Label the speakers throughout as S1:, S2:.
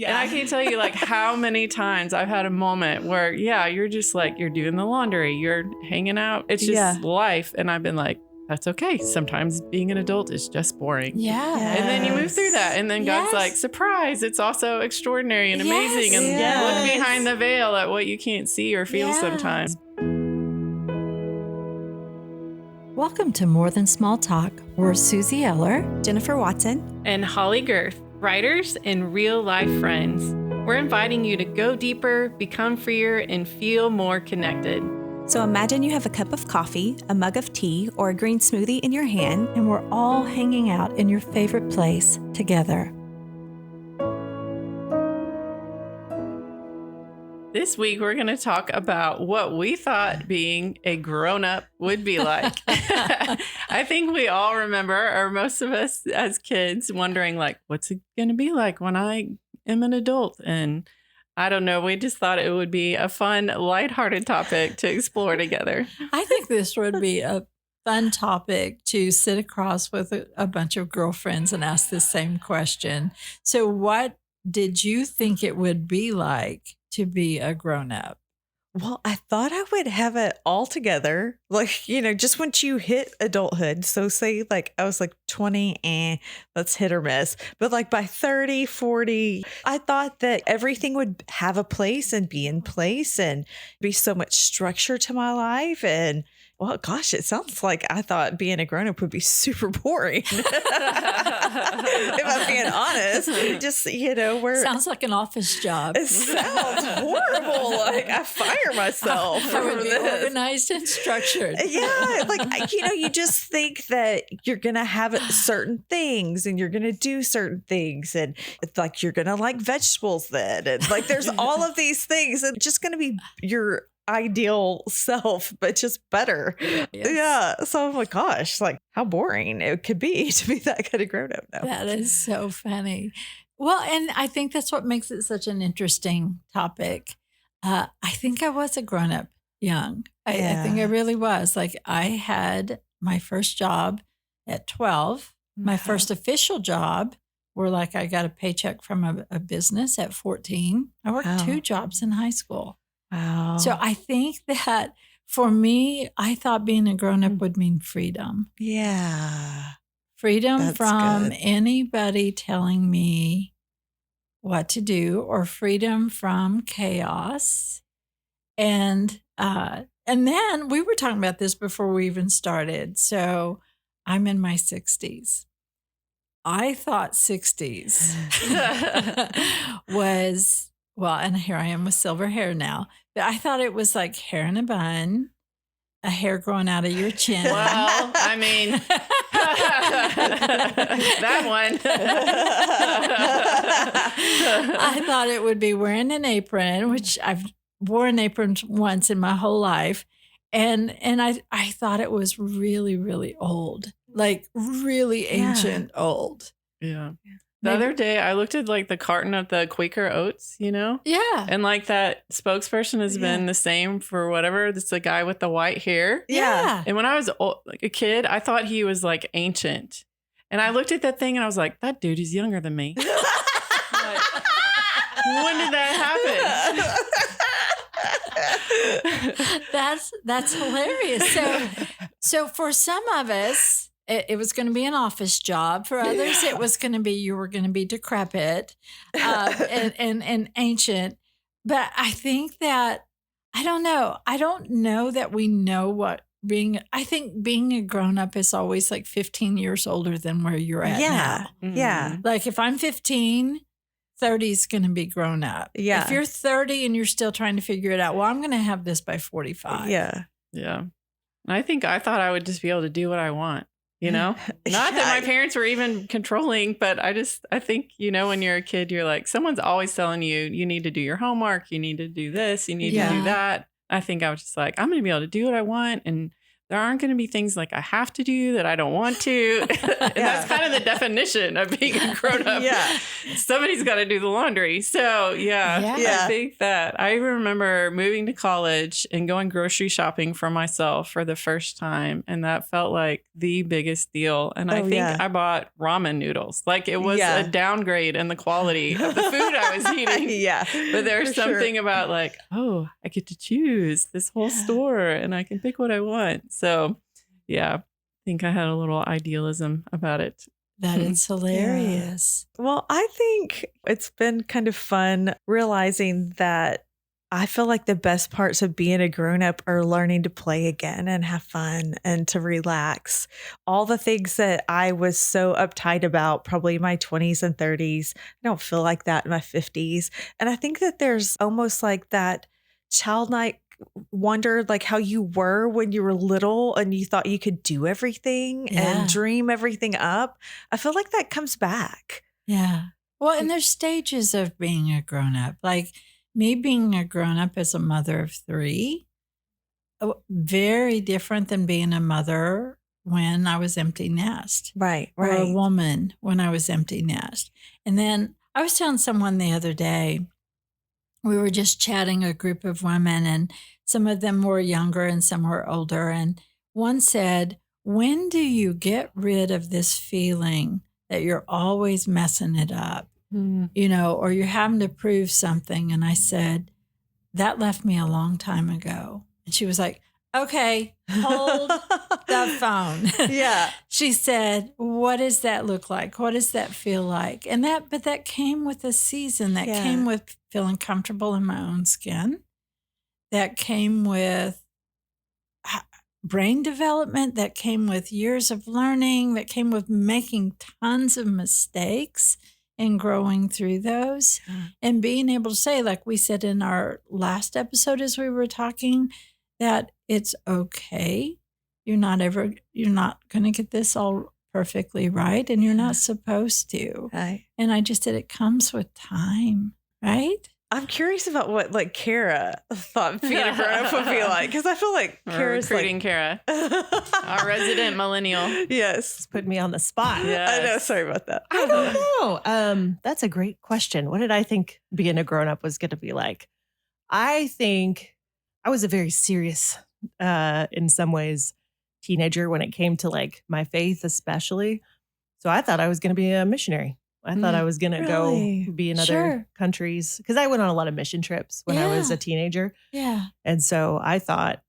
S1: And I can't tell you like how many times I've had a moment where, you're just like, you're doing the laundry, you're hanging out. It's just life. And I've been like, that's okay. Sometimes being an adult is just boring.
S2: Yeah.
S1: And then you move through that. And then God's like, surprise, it's also extraordinary and amazing. And look behind the veil at what you can't see or feel sometimes.
S2: Welcome to More Than Small Talk. We're Susie Eller,
S3: Jennifer Watson,
S1: and Holly Girth, writers and real life friends. We're inviting you to go deeper, become freer, and feel more connected.
S3: So imagine you have a cup of coffee, a mug of tea, or a green smoothie in your hand,
S2: and we're all hanging out in your favorite place together.
S1: This week, we're going to talk about what we thought being a grown-up would be like. I think we all remember, or most of us as kids, wondering, like, what's it going to be like when I am an adult? And I don't know. We just thought it would be a fun, lighthearted topic to explore together.
S2: I think this would be a fun topic to sit across with a bunch of girlfriends and ask the same question. So what did you think it would be like to be a grown-up?
S4: Well, I thought I would have it all together. Like, just once you hit adulthood. So say like I was like 20, that's hit or miss. But like by 30, 40, I thought that everything would have a place and be in place and be so much structure to my life. And well, gosh, it sounds like I thought being a grown-up would be super boring. If I'm being honest, just, where...
S2: Sounds like an office job.
S4: It sounds horrible. Like I fire myself
S2: for this. Organized and structured.
S4: Yeah. Like, you just think that you're going to have certain things and you're going to do certain things. And it's like, you're going to like vegetables then. And like, there's all of these things and just going to be your ideal self, but just better. Yes. Yeah. So I'm like, gosh, like how boring it could be to be that kind of grown up now.
S2: That is so funny. Well, and I think that's what makes it such an interesting topic. I think I was a grown up young. I think I really was. Like I had my first job at 12, my first official job where like I got a paycheck from a business at 14. I worked 2 jobs in high school.
S4: Wow.
S2: So I think that for me, I thought being a grown-up would mean freedom.
S4: Yeah.
S2: Freedom from anybody telling me what to do or freedom from chaos. And then we were talking about this before we even started. So I'm in my 60s. I thought 60s was... Well, and here I am with silver hair now. But I thought it was like hair in a bun, a hair growing out of your chin.
S1: Well, I mean, that one.
S2: I thought it would be wearing an apron, which I've worn an apron once in my whole life. And I thought it was really, really old, like really ancient old.
S1: Yeah. The other day, I looked at like the carton of the Quaker Oats,
S2: Yeah.
S1: And like that spokesperson has been the same for whatever. It's the guy with the white hair.
S2: Yeah.
S1: And when I was like a kid, I thought he was like ancient. And I looked at that thing and I was like, that dude is younger than me. Like, when did that
S2: happen? That's hilarious. So for some of us, it was going to be an office job. For others, it was going to be you were going to be decrepit and ancient. But I think that I don't know. I don't know that we know what being. I think being a grown up is always like 15 years older than where you're at now.
S4: Yeah.
S2: Like if I'm 15, 30 is going to be grown up.
S4: Yeah.
S2: If you're 30 and you're still trying to figure it out, well, I'm going to have this by 45.
S4: Yeah.
S1: Yeah. I thought I would just be able to do what I want. Not that my parents were even controlling, but I think, when you're a kid, you're like, someone's always telling you, you need to do your homework. You need to do this. You need to do that. I think I was just like, I'm going to be able to do what I want and there aren't going to be things like I have to do that I don't want to. And that's kind of the definition of being a grown up.
S4: Yeah.
S1: Somebody's got to do the laundry. So I think that I remember moving to college and going grocery shopping for myself for the first time. And that felt like the biggest deal. And I think I bought ramen noodles. Like it was a downgrade in the quality of the food I was eating. But there's something about like, oh, I get to choose this whole store and I can pick what I want. So, I think I had a little idealism about it.
S2: That is hilarious.
S4: Well, I think it's been kind of fun realizing that I feel like the best parts of being a grown up are learning to play again and have fun and to relax. All the things that I was so uptight about, probably in my 20s and 30s, I don't feel like that in my 50s. And I think that there's almost like that childlike wonder, like how you were when you were little and you thought you could do everything and dream everything up. I feel like that comes back.
S2: Yeah. Well, and there's stages of being a grown up. Like me being a grown up as a mother of 3, very different than being a mother when I was empty nest.
S4: Right.
S2: Or a woman when I was empty nest. And then I was telling someone the other day, we were just chatting, a group of women, and some of them were younger and some were older. And one said, when do you get rid of this feeling that you're always messing it up, or you're having to prove something? And I said, that left me a long time ago. And she was like, okay, hold the phone. She said, what does that look like? What does that feel like? And that came with a season. That came with feeling comfortable in my own skin. That came with brain development. That came with years of learning. That came with making tons of mistakes and growing through those. And being able to say, like we said in our last episode as we were talking, that it's okay. You're not going to get this all perfectly right, and you're not supposed to.
S4: Right.
S2: And I just said it comes with time, right?
S4: I'm curious about what like Kara thought being a grown up would be like, because I feel like Kara's
S1: recruiting Kara, our resident millennial.
S4: Yes,
S5: put me on the spot.
S4: I know. Sorry about that.
S5: I don't know. That's a great question. What did I think being a grown up was going to be like? I think I was a very serious, in some ways, teenager when it came to like my faith, especially. So I thought I was going to be a missionary. I thought I was going to go be in other countries because I went on a lot of mission trips when I was a teenager.
S2: Yeah.
S5: And so I thought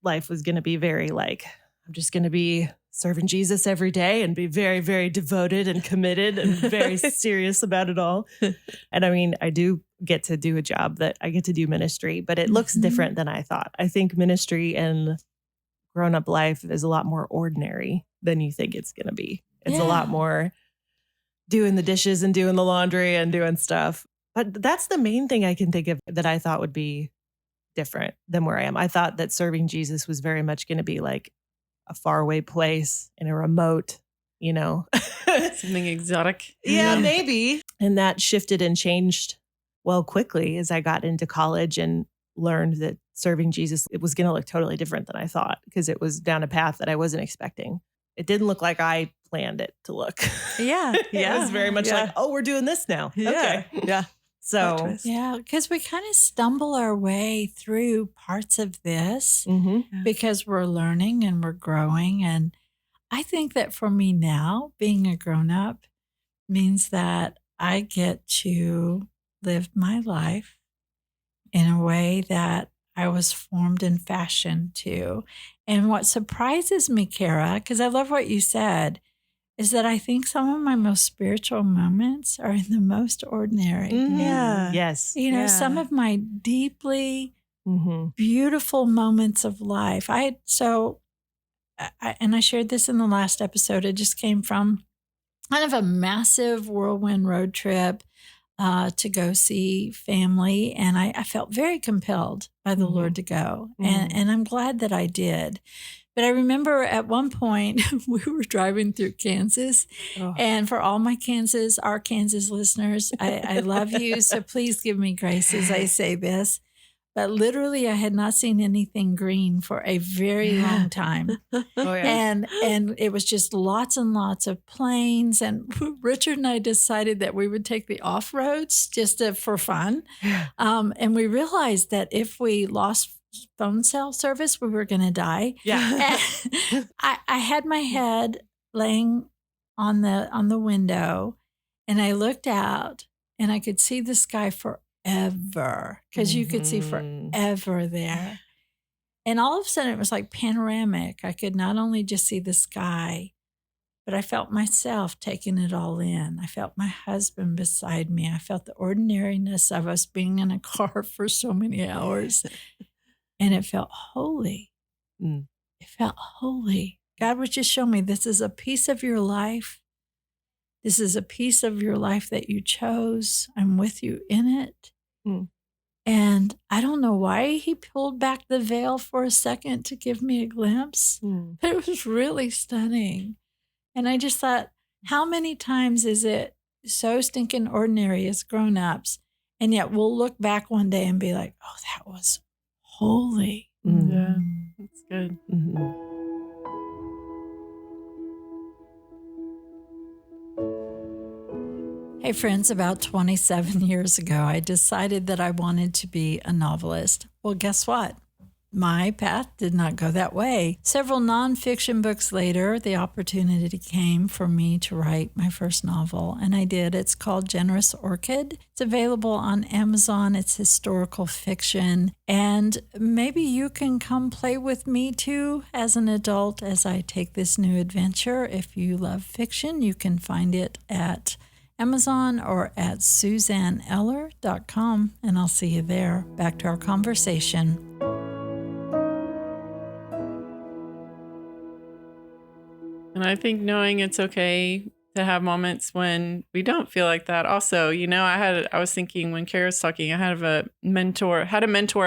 S5: life was going to be very like, I'm just going to be serving Jesus every day and be very, very devoted and committed and very serious about it all. And I mean, I do get to do a job that I get to do ministry, but it looks different than I thought. I think ministry and grown-up life is a lot more ordinary than you think it's going to be. It's a lot more doing the dishes and doing the laundry and doing stuff. But that's the main thing I can think of that I thought would be different than where I am. I thought that serving Jesus was very much going to be like a faraway place in a remote,
S1: something exotic.
S5: Yeah, maybe. And that shifted and changed quickly as I got into college and learned that serving Jesus, it was going to look totally different than I thought because it was down a path that I wasn't expecting. It didn't look like I planned it to look. It was very much like, oh, we're doing this now. Okay.
S4: Yeah.
S5: So,
S2: because we kind of stumble our way through parts of this because we're learning and we're growing. And I think that for me now, being a grown up means that I get to live my life in a way that I was formed and fashioned to. And what surprises me, Kara, because I love what you said, is that I think some of my most spiritual moments are in the most ordinary.
S4: Yeah.
S5: Yes.
S2: Some of my deeply beautiful moments of life. I shared this in the last episode. It just came from kind of a massive whirlwind road trip to go see family. And I felt very compelled by the Lord to go. And I'm glad that I did. But I remember at one point we were driving through Kansas. And for all our Kansas listeners, I love you. So please give me grace as I say this. but literally I had not seen anything green for a very long time.
S5: Oh, yeah.
S2: And it was just lots and lots of plains. And Richard and I decided that we would take the off roads just for fun. And we realized that if we lost phone cell service, we were going to die.
S5: Yeah.
S2: And I had my head laying on the window, and I looked out, and I could see the sky forever, because you could see forever there. And all of a sudden, it was like panoramic. I could not only just see the sky, but I felt myself taking it all in. I felt my husband beside me. I felt the ordinariness of us being in a car for so many hours. And it felt holy. It felt holy. God would just show me, this is a piece of your life. This is a piece of your life that you chose. I'm with you in it. And I don't know why he pulled back the veil for a second to give me a glimpse. But it was really stunning. And I just thought, how many times is it so stinking ordinary as grown-ups, and yet we'll look back one day and be like, oh, that was holy.
S1: Yeah, that's good.
S2: Hey, friends, about 27 years ago, I decided that I wanted to be a novelist. Well, guess what? My path did not go that way. Several nonfiction books later, the opportunity came for me to write my first novel, and I did. It's called Generous Orchid. It's available on Amazon. It's historical fiction, and maybe you can come play with me too as an adult as I take this new adventure. If you love fiction, you can find it at Amazon or at SuzanneEller.com, and I'll see you there. Back to our conversation.
S1: And I think knowing it's okay to have moments when we don't feel like that. Also, you know, I was thinking when Kara was talking, I had a mentor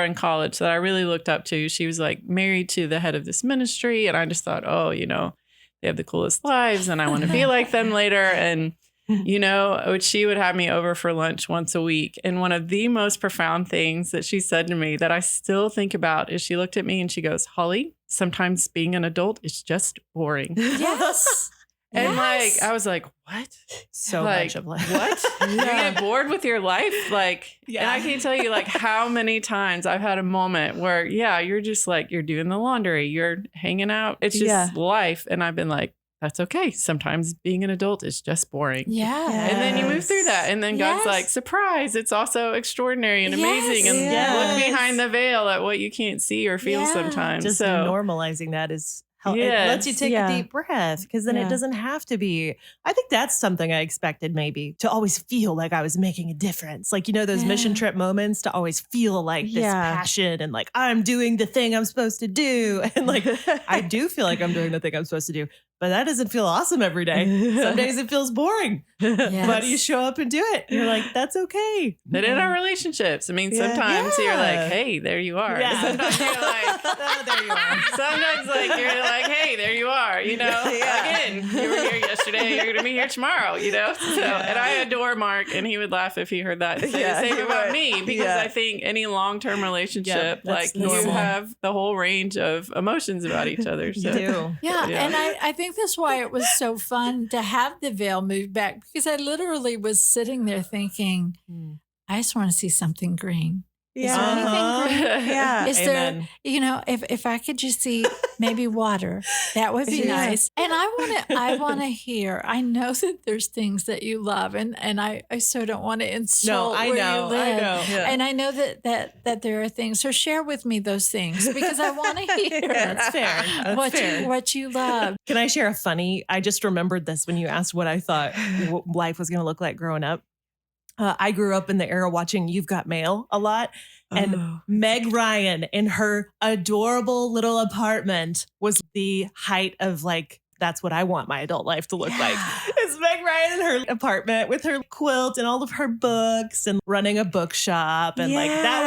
S1: in college that I really looked up to. She was like married to the head of this ministry. And I just thought, oh, you know, they have the coolest lives and I want to be like them later. And, you know, she would have me over for lunch once a week. And one of the most profound things that she said to me that I still think about is she looked at me and she goes, Holly, sometimes being an adult is just boring.
S2: Yes.
S1: And
S2: Yes.
S1: like, I was like, what?
S5: So
S1: Like,
S5: much of life.
S1: What? You get bored with your life? Like, and I can't tell you like how many times I've had a moment where, yeah, you're just like, you're doing the laundry, you're hanging out. It's just life. And I've been like, that's okay. Sometimes being an adult is just boring.
S2: Yeah.
S1: And then you move through that. And then God's
S2: Yes.
S1: like, surprise, it's also extraordinary and amazing. And
S2: Yes.
S1: look behind the veil at what you can't see or feel
S2: Yeah.
S1: sometimes.
S5: Just
S1: So
S5: normalizing that is how it
S1: Yes.
S5: lets you take
S4: Yeah.
S5: a deep breath, because then
S4: Yeah.
S5: it doesn't have to be. I think that's something I expected, maybe, to always feel like I was making a difference. Like, you know, those mission trip moments, to always feel like this passion and like I'm doing the thing I'm supposed to do. And like I do feel like I'm doing the thing I'm supposed to do, but that doesn't feel awesome every day. Some days it feels boring.
S2: Yes.
S5: But you show up and do it. You're like, that's okay.
S1: but in our relationships, I mean,
S4: Yeah.
S1: sometimes you're like,
S5: Yeah.
S1: hey, there you are.
S5: Yeah.
S1: Sometimes you're like,
S5: Oh, there you are.
S1: sometimes like you're like, hey, there you are. You know, again, you were here yesterday, you're gonna be here tomorrow. You know, so and I adore Mark, and he would laugh if he heard that. Say
S4: Yeah,
S1: the same
S4: he
S1: about
S4: would.
S1: me, because
S4: Yeah.
S1: I think any long-term relationship,
S5: that's
S1: like you
S5: normal.
S1: have the whole range of emotions about each other. So
S5: You do.
S2: Yeah,
S1: Yeah.
S2: and I think that's why it was so fun to have the veil moved back, because I literally was sitting there thinking, I just want to see something green. Is there
S5: Uh-huh.
S2: anything green?
S4: Yeah.
S2: Is
S5: Amen.
S2: there, you know, if I could just see maybe water, that would be
S4: Yeah.
S2: nice. And I want to hear. I know that there's things that you love, and I so don't want to insult
S5: I
S2: where
S5: know,
S2: you live.
S5: I know.
S4: Yeah.
S2: And I know that there are things. So share with me those things, because I want to hear.
S5: That's fair. That's fair.
S2: What you love.
S5: Can I share a funny? I just remembered this when you asked what I thought life was going to look like growing up. I grew up in the era watching You've Got Mail a lot. And
S4: Oh.
S5: Meg Ryan in her adorable little apartment was the height of like, that's what I want my adult life to look like. It's Meg Ryan in her apartment with her quilt and all of her books and running a bookshop. And like, that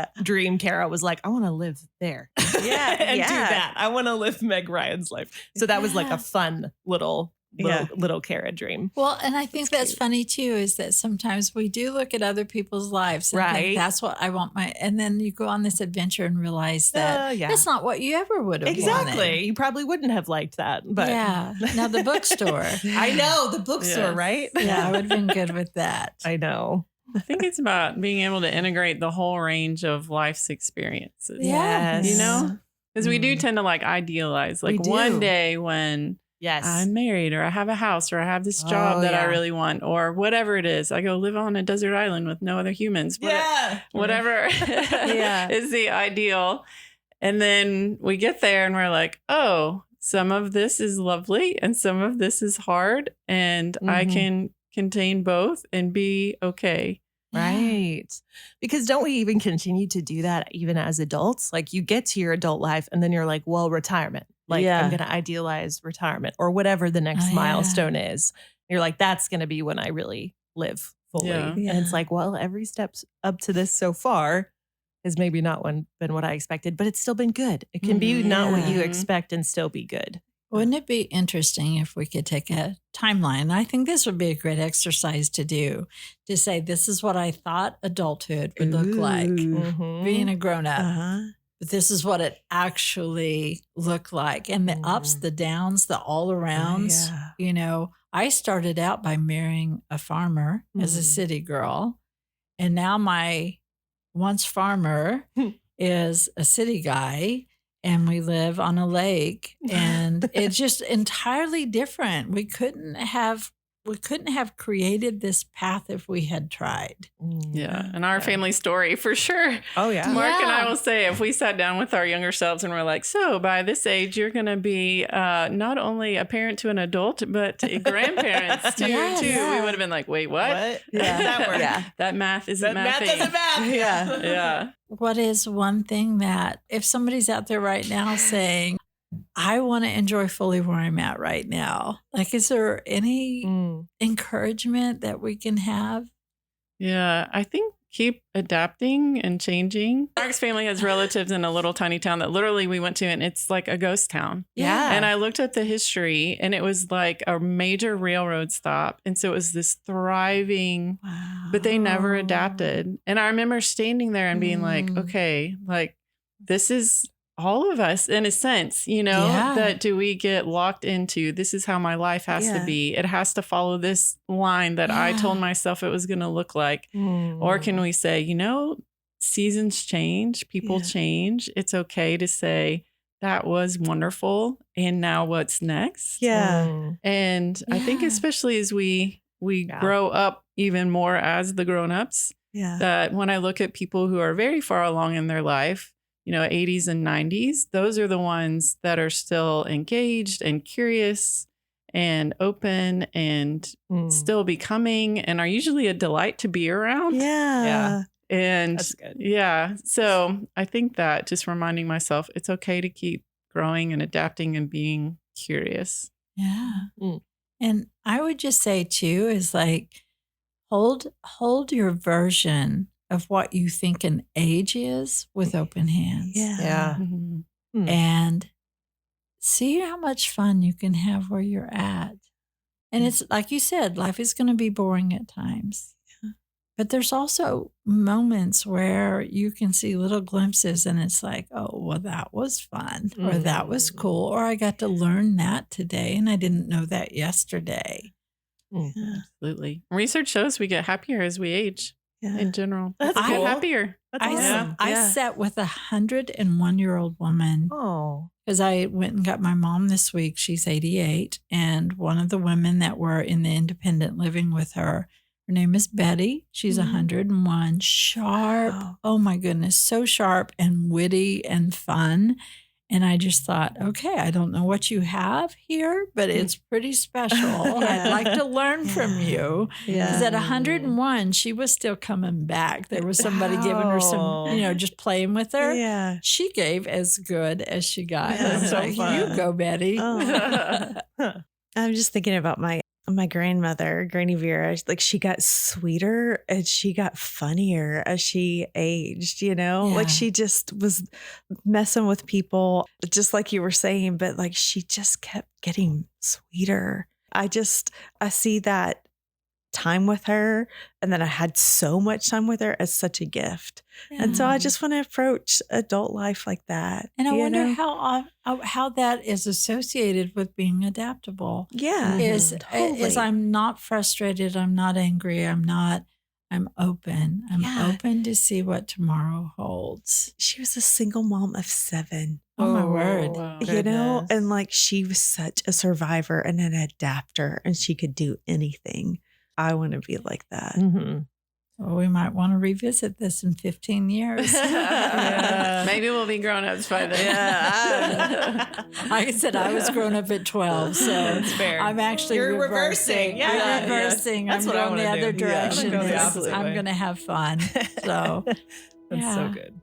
S5: was like dream. Kara was like, I want to live there.
S4: Yeah,
S5: and do
S4: yeah.
S5: that. I want to live Meg Ryan's life. So that was like
S2: Yeah.
S5: a fun little little Kara dream.
S2: Well, and I think that's funny too, is that sometimes we do look at other people's lives and think,
S5: Right.
S2: that's what I want and then you go on this adventure and realize that
S5: Yeah.
S2: that's not what you ever would have
S5: Exactly.
S2: wanted.
S5: You probably wouldn't have liked that. But
S2: Yeah. Now the bookstore.
S5: I know, the bookstore,
S1: Yes.
S5: right?
S2: Yeah, I would have been good with that.
S5: I know.
S1: I think it's about being able to integrate the whole range of life's experiences.
S2: Yes.
S1: You know? Because we do
S5: Mm.
S1: tend to like idealize,
S5: We
S1: like one
S5: do.
S1: day when
S5: Yes.
S1: I'm married or I have a house or I have this job
S5: Oh,
S1: that I
S5: yeah.
S1: really want or whatever it is. I go live on a desert island with no other humans.
S5: yeah.
S1: Whatever
S4: Yeah.
S1: is the ideal. And then we get there and we're like, oh, some of this is lovely and some of this is hard. And I
S5: Mhm.
S1: can contain both and be okay.
S5: Right. Because don't we even continue to do that even as adults? Like you get to your adult life and then you're like, well, retirement. Like
S4: Yeah.
S5: I'm going to idealize retirement or whatever the next
S2: Oh, yeah.
S5: milestone is. You're like, that's going to be when I really live fully.
S1: Yeah.
S5: And it's like, well, every step up to this so far has maybe not been what I expected, but it's still been good. It can be not what you
S1: Mhm.
S5: expect and still be good.
S2: Wouldn't it be interesting if we could take a timeline? I think this would be a great exercise to do, to say, this is what I thought adulthood would look like,
S4: Ooh.
S5: Mhm.
S2: being a grown up.
S4: Uh-huh.
S2: But this is what it actually looked like. And the ups,
S5: Mhm.
S2: the downs, the all arounds.
S4: Yeah.
S2: You know, I started out by marrying a farmer as a
S5: Mhm.
S2: city girl. And now my once farmer is a city guy. And we live on a lake, and it's just entirely different. We couldn't have created this path if we had tried.
S1: Yeah. And our
S5: Yeah.
S1: family story for sure.
S5: Oh, yeah.
S2: Yeah.
S1: Mark and I will say, if we sat down with our younger selves and we're like, so by this age, you're going to be not only a parent to an adult, but grandparents to
S2: Yeah,
S1: too.
S2: yeah.
S1: We would have been like, wait, what?
S5: Yeah.
S4: That work? Yeah.
S1: That math isn't
S5: That math
S1: mathing.
S5: doesn't math.
S4: Yeah.
S1: Yeah.
S2: What is one thing that if somebody's out there right now saying, I want to enjoy fully where I'm at right now, like, is there any
S5: Mm.
S2: encouragement that we can have?
S1: Yeah. I think keep adapting and changing. Mark's family has relatives in a little tiny town that literally we went to, and it's like a ghost town.
S5: Yeah.
S1: And I looked up the history, and it was like a major railroad stop. And so it was this thriving,
S4: Wow.
S1: but they never adapted. And I remember standing there and being like,
S2: Mm.
S1: okay, like this is all of us in a sense, you know,
S2: Yeah.
S1: that do we get locked into this is how my life has
S4: Yeah.
S1: to be. It has to follow this line that I
S2: Yeah.
S1: told myself it was going to look like. Or can we say, you know, seasons change, people
S4: Yeah.
S1: change. It's okay to say that was wonderful. And now what's next?
S4: Yeah.
S5: Mm.
S1: And I think
S2: Yeah.
S1: especially as we
S5: Yeah.
S1: grow up even more as the grown-ups,
S4: Yeah.
S1: that when I look at people who are very far along in their life, you know, 80s and 90s, those are the ones that are still engaged and curious and open and
S5: Mm.
S1: still becoming and are usually a delight to be around.
S4: Yeah.
S5: Yeah.
S1: And
S5: That's good.
S1: yeah, so I think that just reminding myself it's okay to keep growing and adapting and being curious.
S2: Yeah.
S5: Mm.
S2: And I would just say too, is like, hold your version of what you think an age is with open hands.
S4: Yeah.
S5: Yeah.
S1: Mhm.
S2: And see how much fun you can have where you're at. And it's like you said, life is going to be boring at times. But there's also moments where you can see little glimpses and it's like, oh, well, that was fun, or that was cool, or I got to learn that today and I didn't know that yesterday.
S5: Mm.
S1: Absolutely. Research shows we get happier as we age
S4: Yeah.
S1: in general.
S5: That's
S1: We get
S5: cool.
S1: happier.
S5: That's
S2: I,
S5: awesome.
S2: I
S4: Yeah.
S2: sat with 101-year-old woman
S5: Oh.
S2: because I went and got my mom this week. She's 88. And one of the women that were in the independent living with her, her name is Betty. She's
S4: Mhm.
S2: 101, sharp.
S4: Wow.
S2: Oh my goodness, so sharp and witty and fun. And I just thought, okay, I don't know what you have here, but it's pretty special. I'd like to learn from you. Because
S4: Yeah.
S2: at 101, she was still coming back. There was somebody giving her some, just playing with her.
S4: Yeah.
S2: She gave as good as she got.
S4: Yeah,
S2: I was
S5: so
S2: like,
S5: fun.
S2: you go, Betty.
S4: Oh. I'm just thinking about my grandmother, Granny Vera. Like she got sweeter and she got funnier as she aged, you know?
S2: Yeah.
S4: Like she just was messing with people, just like you were saying, but like she just kept getting sweeter. I see that time with her, and then I had so much time with her as such a gift. And so I just want to approach adult life like that.
S2: And I
S4: you
S2: wonder
S4: know?
S2: how that is associated with being adaptable.
S4: Yeah.
S2: Is
S4: totally.
S2: I'm not frustrated, I'm not angry, I'm open. I'm open to see what tomorrow holds.
S4: She was a single mom of 7.
S2: Oh my word.
S1: wow.
S4: You know,
S5: Goodness.
S4: and like she was such a survivor and an adapter, and she could do anything. I want to be like that.
S5: Mhm.
S2: Well, we might want to revisit this in 15 years.
S5: Yeah.
S1: Maybe we'll be grown-ups by then.
S4: Yeah.
S2: Like I said, I was grown up at 12, so
S5: That's fair.
S2: I'm actually
S5: You're
S2: reversing.
S5: reversing. Yeah,
S2: I'm
S5: yeah,
S2: reversing.
S5: That's
S2: I'm
S5: what I
S2: going the
S5: wanna
S2: other
S5: do. Yeah, I'm
S2: direction.
S5: gonna go the
S2: because
S5: opposite
S2: I'm
S5: way.
S2: going to have fun. So,
S5: That's
S2: yeah.
S5: so good.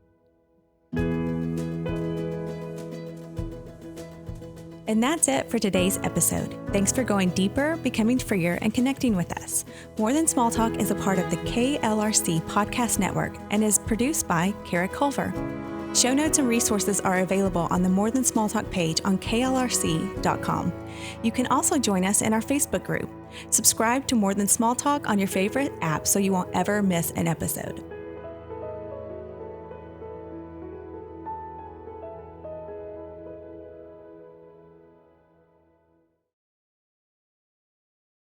S3: And that's it for today's episode. Thanks for going deeper, becoming freer, and connecting with us. More Than Small Talk is a part of the KLRC Podcast Network and is produced by Kara Culver. Show notes and resources are available on the More Than Small Talk page on klrc.com. You can also join us in our Facebook group. Subscribe to More Than Small Talk on your favorite app so you won't ever miss an episode.